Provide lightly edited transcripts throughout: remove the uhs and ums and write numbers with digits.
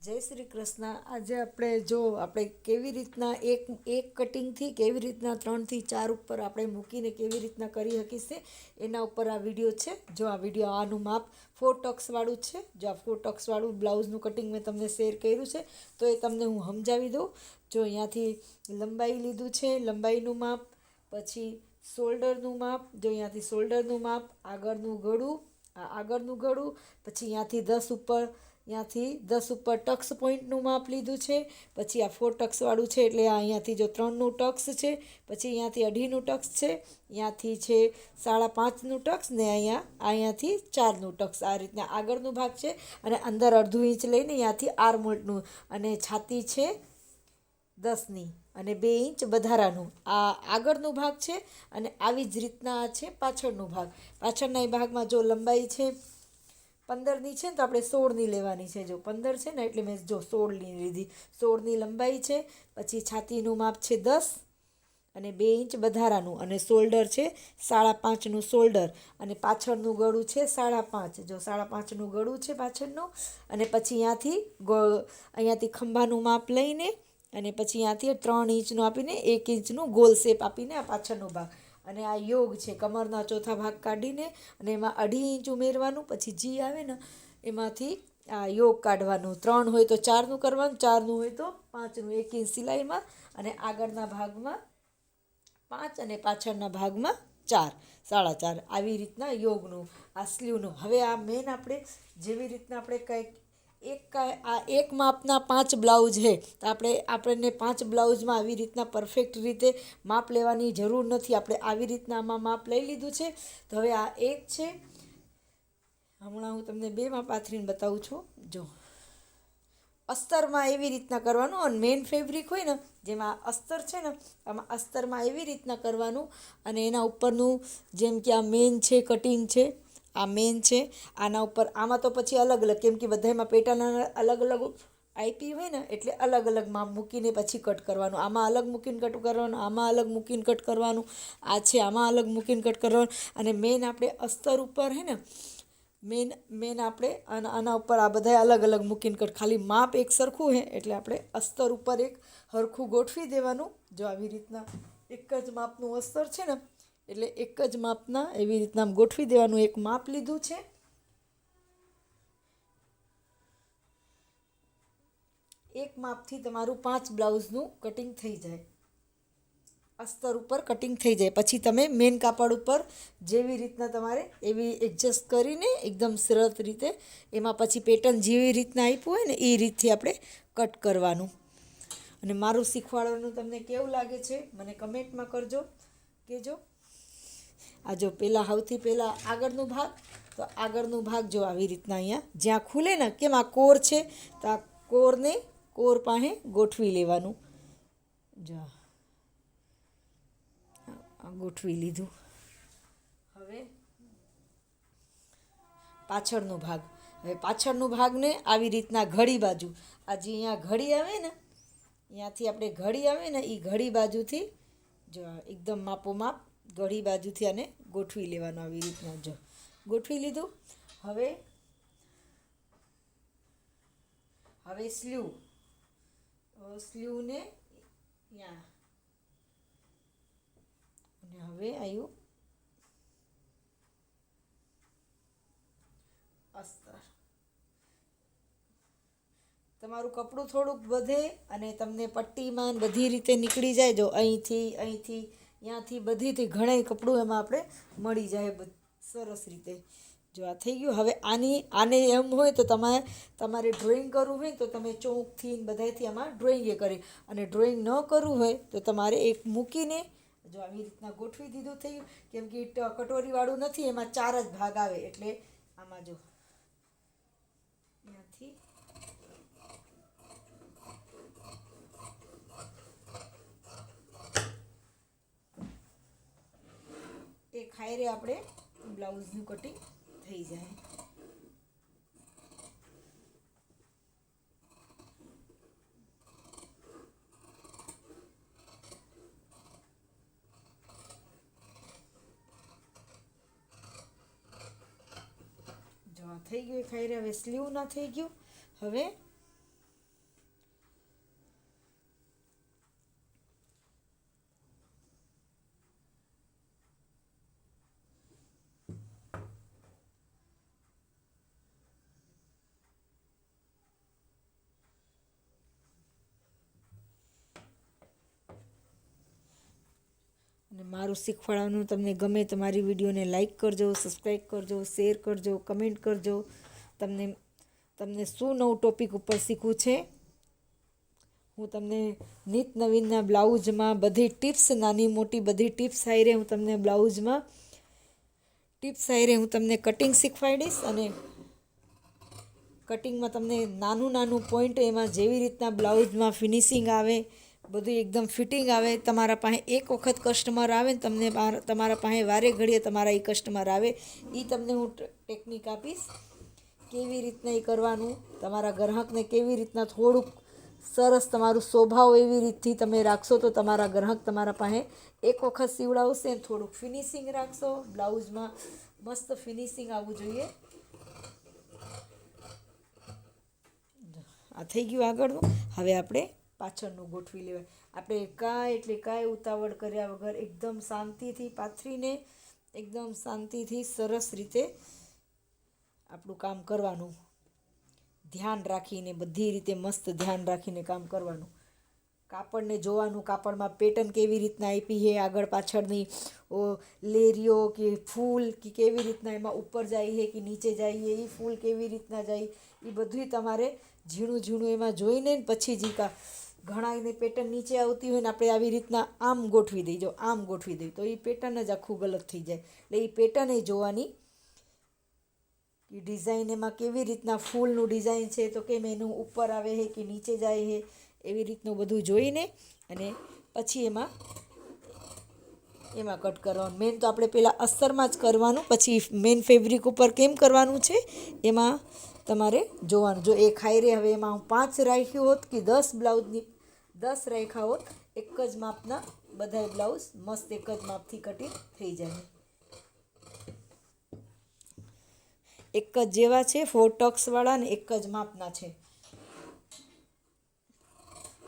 જય શ્રી કૃષ્ણ. આજે આપણે કેવી રીતના એક કટિંગથી કેવી રીતના 3 થી 4 ઉપર આપણે મૂકીને કેવી રીતના કરી શકીશે એના ઉપર આ વિડીયો છે. જો આ વિડીયો આનું માપ 4 ટક્સવાળું છે. જો આ 4 ટક્સવાળું બ્લાઉઝનું કટિંગ મેં તમને શેર કર્યું છે તો એ તમને હું સમજાવી દઉં. જો અહીંયાથી લંબાઈ લીધું છે, લંબાઈનું માપ, પછી શોલ્ડરનું માપ, જો અહીંયાથી શોલ્ડરનું માપ, આગળનું ગળું, પછી અહીંયાથી 10 ઉપર ટક્સ પોઈન્ટનું માપ લીધું છે. પછી આ 4 ટક્સવાળું છે એટલે અહીંયાથી જો 3નું ટક્સ છે, પછી અહીંયાથી 2.5નું ટક્સ છે, અહીંયાથી છે 5.5નું ટક્સ ને અહીંયાથી 4નું ટક્સ. આ રીતના આગળનો ભાગ છે અને અંદર અડધું ઇંચ લઈને અહીંયાથી આર્મહોલનું અને છાતી છે 10ની અને 2 ઇંચ વધારાનું આ આગળનો ભાગ છે. અને આવી જ રીતના આ છે પાછળનો ભાગ. પાછળના એ ભાગમાં જો લંબાઈ છે 15ની છે ને તો આપણે 16ની લેવાની છે. જો 15 છે ને એટલે મેં જો 16ની લીધી. 16ની લંબાઈ છે, પછી છાતીનું માપ છે 10 અને 2 ઇંચ વધારાનું અને શોલ્ડર છે 5.5નું શોલ્ડર અને પાછળનું ગળું છે 5.5. જો 5.5નું ગળું છે પાછળનું અને પછી અહીંયાથી ખંભાનું માપ લઈને અને પછી અહીંયાથી 3 ઇંચનું આપીને 1 ઇંચનું ગોલ શેપ આપીને આ પાછળનો ભાગ. અને આ યોગ છે, કમરના ચોથા ભાગ કાઢીને અને એમાં 2.5 ઇંચ ઉમેરવાનું. પછી જી આવે ને એમાંથી આ યોગ કાઢવાનું. 3 હોય તો 4નું કરવાનું, 4નું હોય તો 5નું. 1 ઇંચ સિલાઈમાં અને આગળના ભાગમાં 5 અને પાછળના ભાગમાં 4, 4.5. આવી રીતના યોગનું આ સ્લીવનું. હવે આ મેન આપણે જેવી રીતના આપણે કંઈક એક માપના 5 બ્લાઉઝ છે તો આપણને 5 બ્લાઉઝમાં આવી રીતના પરફેક્ટ રીતે માપ લેવાની જરૂર નથી. આપણે આવી રીતના આમાં માપ લઈ લીધું છે. તો હવે આ એક છે. હમણાં હું તમને 2 માપ પાથરીને બતાવું છું. જો અસ્તરમાં એવી રીતના કરવાનું અને મેઇન ફેબ્રિક હોય ને જેમાં અસ્તર છે ને આમાં અસ્તરમાં એવી રીતના કરવાનું અને એના ઉપરનું જેમ કે આ મેન છે, કટિંગ છે, આ મેન છે. આના ઉપર આમાં તો પછી અલગ અલગ, કેમ કે બધામાં પેટર્ન અલગ અલગ આપી હોય ને એટલે અલગ અલગ માપ મૂકીને પછી કટ કરવાનું. આમાં અલગ મૂકીને કટ કરવાનું, આમાં અલગ મૂકીને કટ કરવાનું, આ છે આમાં અલગ મૂકીને કટ કરવાનું. અને મેન આપણે અસ્તર ઉપર હે ને મેન આપણે આના ઉપર આ બધા અલગ અલગ મૂકીને કટ, ખાલી માપ એક સરખું હે એટલે આપણે અસ્તર ઉપર એક હરખું ગોઠવી દેવાનું. જો આવી રીતના એક જ માપનું અસ્તર છે ને એટલે એક જ માપના એવી રીતના ગોઠવી દેવાનું. એક માપ લીધું છે. એક માપથી તમારું 5 બ્લાઉઝનું કટિંગ થઈ જાય, અસ્તર ઉપર કટિંગ થઈ જાય. પછી તમે મેન કાપડ ઉપર જેવી રીતના તમારે એવી એડજસ્ટ કરીને એકદમ સરસ રીતે એમાં પછી પેટર્ન જેવી રીતના આપ્યું હોય ને એ રીતથી આપણે કટ કરવાનું. અને મારું શીખવાડવાનું તમને કેવું લાગે છે મને કમેન્ટમાં કહેજો. આ જો સૌથી પહેલાં આગળનો ભાગ જો આવી રીતના અહીંયા જ્યાં ખુલે ને કેમ આ કોર છે તો આ કોર પાસે ગોઠવી લેવાનું. જો ગોઠવી લીધું. હવે પાછળનો ભાગને આવી રીતના ઘડી બાજુ આ જે અહીંયા ઘડી આવે ને અહીંયાથી આપણે ઘડી આવે ને એ ઘડી બાજુથી જો એકદમ માપોમાપ ઘડી બાજુથી આને ગોઠવી લેવાનું. આવી રીતના જો ગોઠવી લીધું. હવે સ્લીવને અહીંયા અને હવે આવ્યું અસ્તર. તમારું કપડું થોડુંક વધે અને તમને પટ્ટીમાં બધી રીતે નીકળી જાય. જો અહીંયાથી બધીથી ઘણાય કપડું એમાં આપણે મળી જાય સરસ રીતે. જો આ થઈ ગયું. હવે આને એમ હોય તો તમારે ડ્રોઈંગ કરવું હોય તો તમે ચોકથી બધાથી આમાં ડ્રોઈંગ કરી, અને ડ્રોઈંગ ન કરવું હોય તો તમારે એક મૂકીને જો આવી રીતના ગોઠવી દીધું થઈ ગયું. કેમ કે કટોરીવાળું નથી, એમાં 4 જ ભાગ આવે એટલે આમાં જો અહીંયાથી એક હાયરે આપણે બ્લાઉઝનું કટિંગ થઈ જાય. જો આ થઈ ગયું એક હાયરે. હવે સ્લીવ ના થઈ ગયું. હવે અને મારું શીખવાડવાનું તમને ગમે તો મારી વિડીયોને લાઈક કરજો, સબસ્ક્રાઈબ કરજો, શેર કરજો, કમેન્ટ કરજો. તમને શું નવું ટૉપિક ઉપર શીખવું છે. હું તમને નિત નવીનના બ્લાઉઝમાં બધી ટિપ્સ, નાની મોટી બધી ટિપ્સ હારે હું તમને બ્લાઉઝમાં હું તમને કટિંગ શીખવાડીશ. અને કટિંગમાં તમને નાનું પોઈન્ટ, એમાં જેવી રીતના બ્લાઉઝમાં ફિનિશિંગ આવે, બધું એકદમ ફિટિંગ આવે. તમારા પાસે એક વખત કસ્ટમર આવે ને તમને તમારા પાસે વારે ઘડીએ તમારા એ કસ્ટમર આવે, એ તમને હું ટેકનિક આપીશ કેવી રીતના એ કરવાનું. તમારા ગ્રાહકને કેવી રીતના થોડુંક સરસ તમારું સ્વભાવ એવી રીતથી તમે રાખશો તો તમારા ગ્રાહક તમારા પાસે એક વખત સીવડાવશે. થોડુંક ફિનિશિંગ રાખશો, બ્લાઉઝમાં મસ્ત ફિનિશિંગ આવવું જોઈએ. આ થઈ ગયું આગળનું. હવે આપણે પાછળનું ગોઠવી લેવાય. આપણે કાંઈ ઉતાવળ કર્યા વગર એકદમ શાંતિથી પાથરીને એકદમ શાંતિથી સરસ રીતે આપણું કામ કરવાનું. ધ્યાન રાખીને, બધી રીતે મસ્ત ધ્યાન રાખીને કામ કરવાનું. કાપડને જોવાનું, કાપડમાં પેટર્ન કેવી રીતના આપી છે, આગળ પાછળની લેરીઓ કે ફૂલ કે કેવી રીતના એમાં ઉપર જાય છે કે નીચે જાય છે, એ ફૂલ કેવી રીતના જાય, એ બધું તમારે ઝીણું એમાં જોઈને પછી ઘણાને પેટર્ન નીચે આવતી હોય ને આપણે આવી રીતના આમ ગોઠવી દઈ, જો આમ ગોઠવી દઈ તો એ પેટર્ન જ આખું ગલત થઈ જાય. એટલે એ પેટર્ન એ જોવાની કે ડિઝાઇન એમાં કેવી રીતના ફૂલનું ડિઝાઇન છે તો કેમ એનું ઉપર આવે છે કે નીચે જાય છે, એવી રીતનું બધું જોઈને અને પછી એમાં કટ કરવાનું. મેન તો આપણે પહેલાં અસ્તરમાં જ કરવાનું, પછી મેન ફેબ્રિક ઉપર કેમ કરવાનું છે એમાં તમારે જોવાનું. જો એક હાયરે હવે એમાં હું 5 રાખ્યું હોત કે 10 બ્લાઉઝની 10 રાખ્યા હોત, એક જ માપના બધા બ્લાઉઝ મસ્ત એક જ માપથી કટિંગ થઈ જાય. એક જ જેવા છે, 4 ટક્સવાળા ને એક જ માપના છે.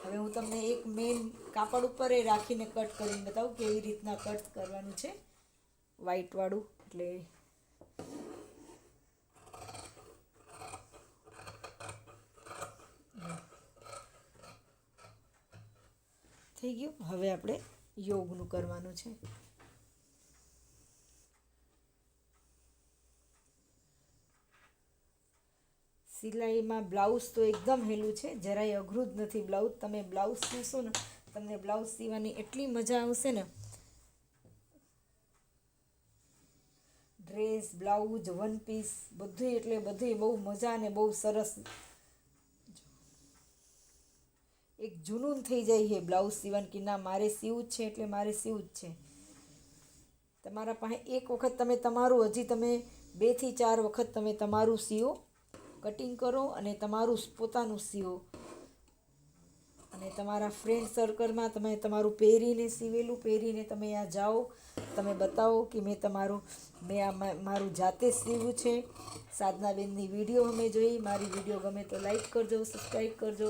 હવે હું તમને એક મેન કાપડ ઉપર રાખીને કટ કરીને બતાવું કેવી રીતના કટ કરવાનું છે, વ્હાઈટવાળું. એટલે થઈ ગયું. હવે આપણે યોગનું કરવાનું છે. સિલાઈમાં બ્લાઉઝ તો એકદમ હેલું છે, જરાય અઘરું જ નથી બ્લાઉઝ. તમે બ્લાઉઝ સીવશો ને, તમને બ્લાઉઝ સીવવાની એટલી મજા આવશે ને. ડ્રેસ, બ્લાઉઝ, વન પીસ બધું, એટલે બધું બહુ મજા અને બહુ સરસ એક જુનૂન થઈ જાય છે બ્લાઉઝ સીવવાનું કે ના મારે સીવું જ છે એટલે મારે સીવું જ છે. તમારા પાસે એક વખત તમે તમારું, હજી તમે 2 થી 4 વખત તમે તમારું સીવો, કટિંગ કરો અને તમારું પોતાનું સીવો. અને તમારા ફ્રેન્ડ સર્કલમાં તમે તમારું પહેરીને સીવેલું પહેરીને તમે આ જાઓ, તમે બતાવો કે મેં મારું જાતે જ સીવ્યું છે. સાધનાબેનની વિડીયો અમે જોઈ. મારી વિડીયો ગમે તો લાઈક કરજો, સબસ્ક્રાઈબ કરજો,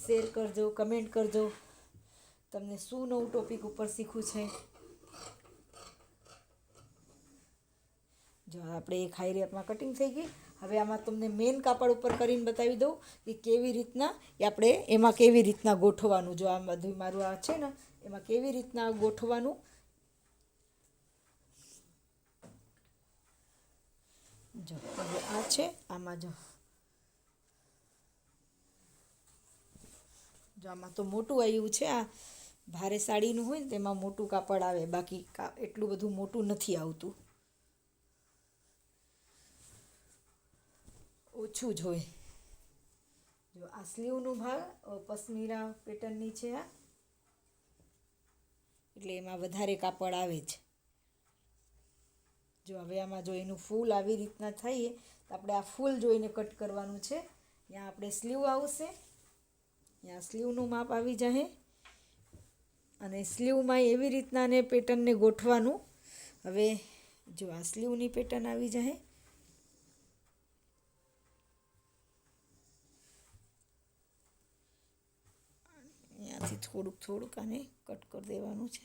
શેર કરજો, કમેન્ટ કરજો. તમને શું નવું ટૉપિક ઉપર શીખવું છે. જો આપણે એક હાઈ રેપમાં કટિંગ થઈ ગઈ. હવે આમાં તમને મેન કાપડ ઉપર કરીને બતાવી દઉં કે કેવી રીતના આપણે એમાં કેવી રીતના ગોઠવવાનું. જો આ બધું મારું આ છે ને, એમાં કેવી રીતના ગોઠવવાનું. જો હવે આ છે, આમાં જો આમાં તો મોટું આવ્યું છે. આ ભારે સાડીનું હોય ને તેમાં મોટું કાપડ આવે, બાકી એટલું બધું મોટું નથી આવતું, ઓછું જ હોય. જો આ સ્લીવનું ભાગ પશ્મિના પેટર્નની છે આ, એટલે એમાં વધારે કાપડ આવે છે. જો હવે આમાં જો એનું ફૂલ આવી રીતના થઈએ તો આપણે આ ફૂલ જોઈને કટ કરવાનું છે. ત્યાં આપણે સ્લીવ આવશે, ત્યાં સ્લીવનું માપ આવી જાય અને સ્લીવમાં એવી રીતના ને પેટર્નને ગોઠવાનું. હવે જો આ સ્લીવની પેટર્ન આવી જાય, અહીંયાથી થોડુંક આને કટ કરી દેવાનું છે.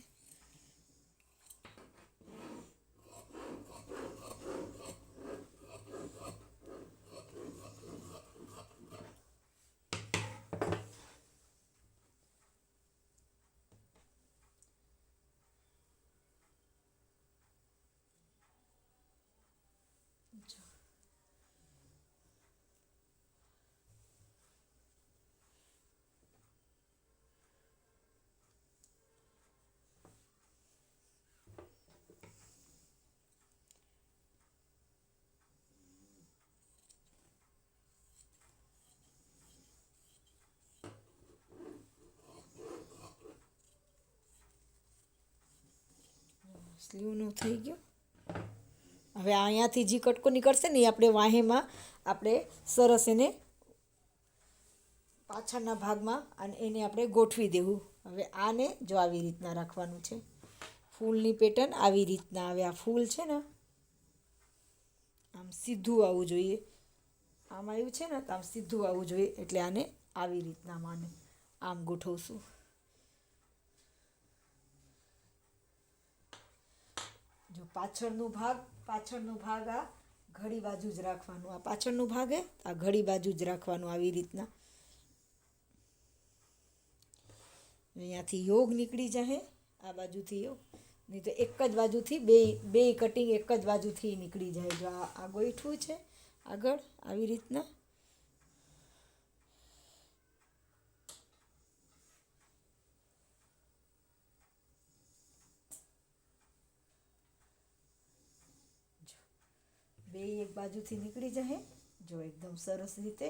સ્લીવનું થઈ ગયું. હવે અહીંયાથી જે કટકો નીકળશે ને એ આપણે વાહેમાં આપણે સરસ એને પાછળના ભાગમાં અને એને આપણે ગોઠવી દેવું. હવે આને જો આવી રીતના રાખવાનું છે. ફૂલની પેટર્ન આવી રીતના આવે. આ ફૂલ છે ને આમ સીધું આવવું જોઈએ. આમ આવ્યું છે ને તો આમ સીધું આવવું જોઈએ. એટલે આને આવી રીતના આને આમ ગોઠવશું. જો પાછળનો ભાગ આ ઘડી બાજુ જ રાખવાનું. આ પાછળનો ભાગ હે આ ઘડી બાજુ જ રાખવાનું આવી રીતના. અહીંયાથી યોગ નીકળી જશે આ બાજુથી યોગ, નહીં તો એક જ બાજુથી બે કટિંગ એક જ બાજુથી નીકળી જાય. જો આ ગોઠવું છે આગળ આવી રીતના. બે એક બાજુથી નીકળી જશે જો એકદમ સરસ રીતે.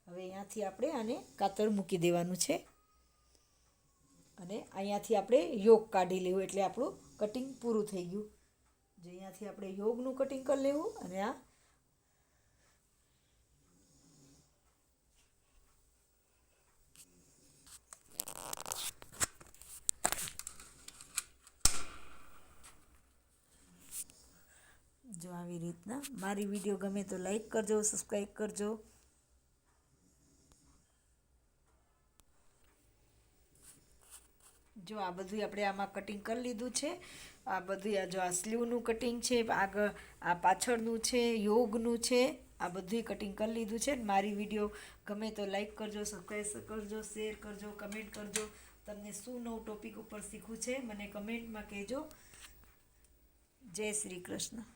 હવે અહીંયાથી આપણે આને કાતર મૂકી દેવાનું છે અને અહીંયાથી આપણે યોગ કાઢી લેવું એટલે આપણું કટિંગ પૂરું થઈ ગયું. જો અહીંયાથી આપણે યોગનું કટિંગ કરી લેવું અને આ જો આવી રીતના. મારી વિડીયો ગમે તો લાઈક કરજો, સબસ્ક્રાઈબ કરજો. જો આ બધું આપણે આમાં કટિંગ કરી લીધું છે. આ બધું જો આ સ્લીવનું કટિંગ છે, આગળ આ પાછળનું છે, યોગનું છે, આ બધું કટિંગ કરી લીધું છે. મારી વિડીયો ગમે તો લાઈક કરજો, સબસ્ક્રાઈબ કરજો, શેર કરજો, કમેન્ટ કરજો. તમને શું નવું ટોપિક ઉપર શીખવું છે મને કમેન્ટમાં કહેજો. જય શ્રી કૃષ્ણ.